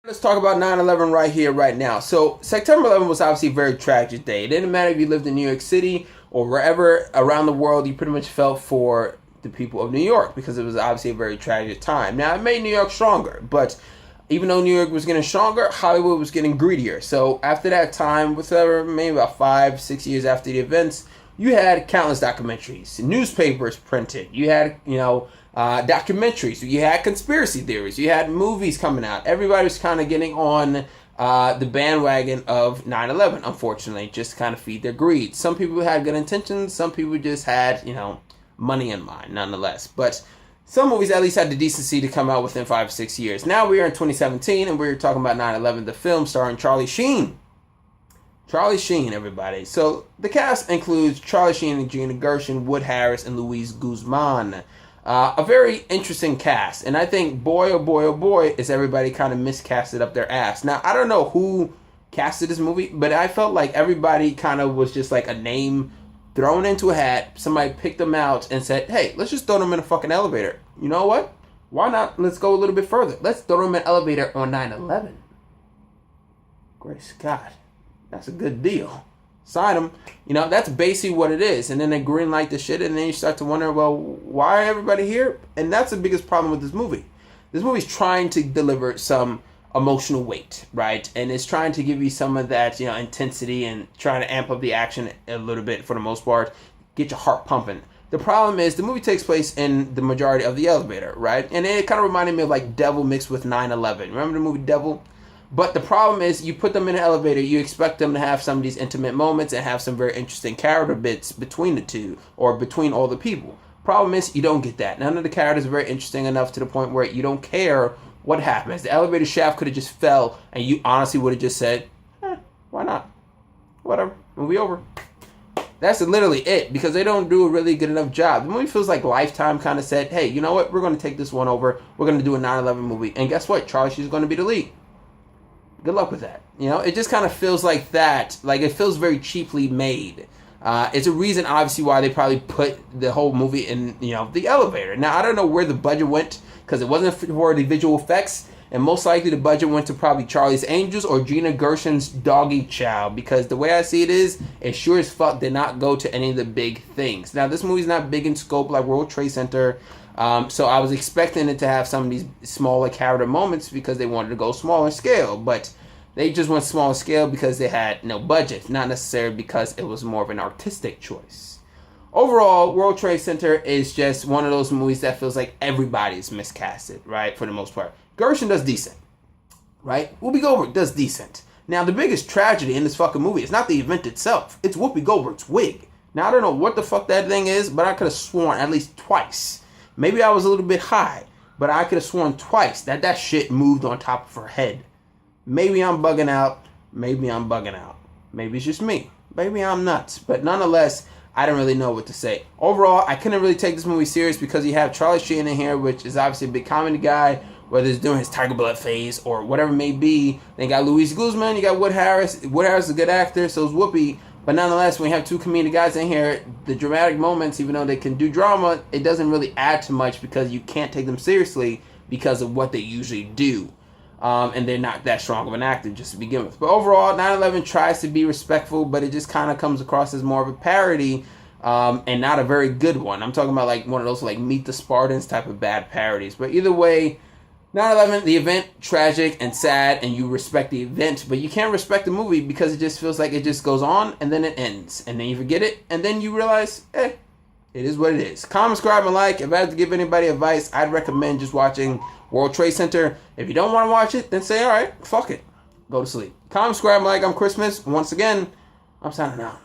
Let's talk about 9/11 right here, right now. So, September 11th was obviously a very tragic day. It didn't matter if you lived in New York City or wherever around the world, you pretty much felt for the people of New York because it was obviously a very tragic time. Now, it made New York stronger, but even though New York was getting stronger, Hollywood was getting greedier. So, after that time, whatever, maybe about 5, 6 years after the events, you had countless documentaries, newspapers printed. You had, documentaries. You had conspiracy theories. You had movies coming out. Everybody was kind of getting on the bandwagon of 9/11, unfortunately, just to kind of feed their greed. Some people had good intentions. Some people just had, money in mind, nonetheless. But some movies at least had the decency to come out within 5 or 6 years. Now we are in 2017, and we're talking about 9/11, the film starring Charlie Sheen. Charlie Sheen, everybody. So the cast includes Charlie Sheen and Gina Gershon, Wood Harris, and Luis Guzman. A very interesting cast, and I think boy, oh boy, oh boy, is everybody kind of miscasted up their ass. Now, I don't know who casted this movie, but I felt like everybody kind of was just like a name thrown into a hat. Somebody picked them out and said, hey, let's just throw them in a fucking elevator. You know what? Why not? Let's go a little bit further. Let's throw them in an elevator on 9/11. Great Scott. That's a good deal. Sign them. That's basically what it is. And then they green light the shit, and then you start to wonder, well, why everybody here? And that's the biggest problem with this movie. This movie's trying to deliver some emotional weight, right? And it's trying to give you some of that, intensity and trying to amp up the action a little bit for the most part, get your heart pumping. The problem is the movie takes place in the majority of the elevator, right? And it kind of reminded me of like Devil mixed with 9/11. Remember the movie Devil? But the problem is you put them in an elevator, you expect them to have some of these intimate moments and have some very interesting character bits between the two or between all the people. Problem is you don't get that. None of the characters are very interesting enough to the point where you don't care what happens. The elevator shaft could have just fell and you honestly would have just said, why not? Whatever, movie over. That's literally it because they don't do a really good enough job. The movie feels like Lifetime kind of said, hey, you know what? We're going to take this one over. We're going to do a 9/11 movie. And guess what? Charlie Sheen's going to be the lead. Good luck with that. It just kind of feels like that. Like, it feels very cheaply made. It's a reason, obviously, why they probably put the whole movie in, the elevator. Now, I don't know where the budget went, because it wasn't for the visual effects, and most likely the budget went to probably Charlie's Angels or Gina Gershon's Doggy Chow, because the way I see it is, it sure as fuck did not go to any of the big things. Now, this movie's not big in scope like World Trade Center, so I was expecting it to have some of these smaller character moments because they wanted to go smaller scale, but they just went smaller scale because they had no budget, not necessarily because it was more of an artistic choice. Overall, World Trade Center is just one of those movies that feels like everybody's miscasted, right, for the most part. Gershon does decent, right? Whoopi Goldberg does decent. Now, the biggest tragedy in this fucking movie is not the event itself. It's Whoopi Goldberg's wig. Now, I don't know what the fuck that thing is, but I could have sworn at least twice. Maybe I was a little bit high, but I could have sworn twice that shit moved on top of her head. Maybe I'm bugging out. Maybe I'm bugging out. Maybe it's just me. Maybe I'm nuts. But nonetheless, I don't really know what to say. Overall, I couldn't really take this movie serious because you have Charlie Sheen in here, which is obviously a big comedy guy, whether he's doing his Tiger Blood phase or whatever it may be. Then you got Luis Guzman, you got Wood Harris. Wood Harris is a good actor, so is Whoopi. But nonetheless, when you have two comedic guys in here, the dramatic moments, even though they can do drama, it doesn't really add too much because you can't take them seriously because of what they usually do. And they're not that strong of an actor just to begin with. But overall, 9/11 tries to be respectful, but it just kind of comes across as more of a parody and not a very good one. I'm talking about like one of those like Meet the Spartans type of bad parodies. But either way, 9/11, the event, tragic and sad, and you respect the event, but you can't respect the movie because it just feels like it just goes on and then it ends. And then you forget it, and then you realize, it is what it is. Comment, subscribe, and like. If I had to give anybody advice, I'd recommend just watching World Trade Center. If you don't want to watch it, then say, all right, fuck it. Go to sleep. Comment, subscribe, and like. I'm Christmas. Once again, I'm signing out.